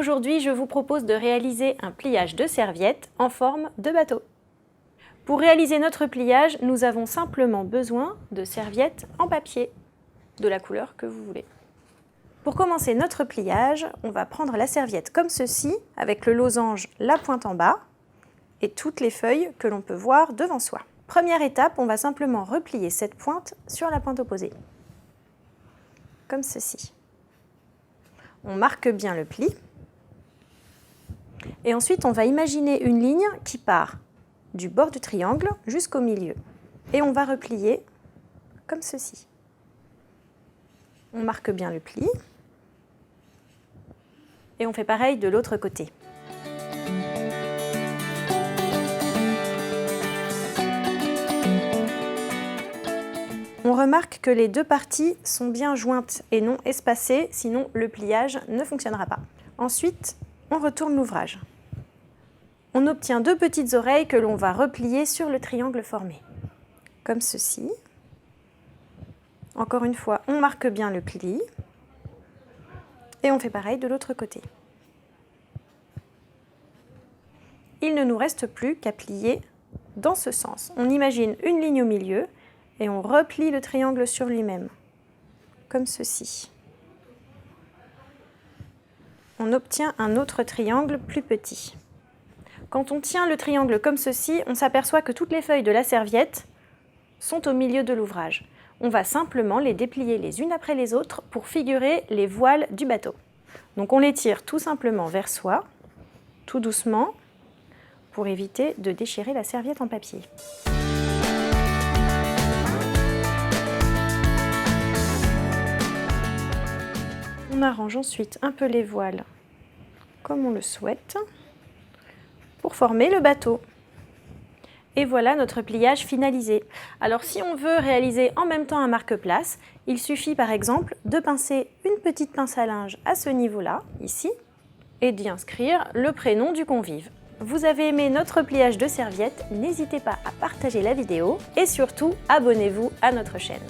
Aujourd'hui, je vous propose de réaliser un pliage de serviette en forme de bateau. Pour réaliser notre pliage, nous avons simplement besoin de serviettes en papier, de la couleur que vous voulez. Pour commencer notre pliage, on va prendre la serviette comme ceci, avec le losange la pointe en bas et toutes les feuilles que l'on peut voir devant soi. Première étape, on va simplement replier cette pointe sur la pointe opposée, comme ceci. On marque bien le pli. Et ensuite, on va imaginer une ligne qui part du bord du triangle jusqu'au milieu. Et on va replier comme ceci. On marque bien le pli. Et on fait pareil de l'autre côté. On remarque que les deux parties sont bien jointes et non espacées, sinon le pliage ne fonctionnera pas. Ensuite, on retourne l'ouvrage. On obtient deux petites oreilles que l'on va replier sur le triangle formé, comme ceci. Encore une fois, on marque bien le pli et on fait pareil de l'autre côté. Il ne nous reste plus qu'à plier dans ce sens. On imagine une ligne au milieu et on replie le triangle sur lui-même, comme ceci. On obtient un autre triangle plus petit. Quand on tient le triangle comme ceci, on s'aperçoit que toutes les feuilles de la serviette sont au milieu de l'ouvrage. On va simplement les déplier les unes après les autres pour figurer les voiles du bateau. Donc on les tire tout simplement vers soi, tout doucement, pour éviter de déchirer la serviette en papier. On arrange ensuite un peu les voiles comme on le souhaite pour former le bateau. Et voilà notre pliage finalisé. Alors si on veut réaliser en même temps un marque-place, il suffit par exemple de pincer une petite pince à linge à ce niveau-là, ici, et d'y inscrire le prénom du convive. Vous avez aimé notre pliage de serviette, n'hésitez pas à partager la vidéo et surtout abonnez-vous à notre chaîne.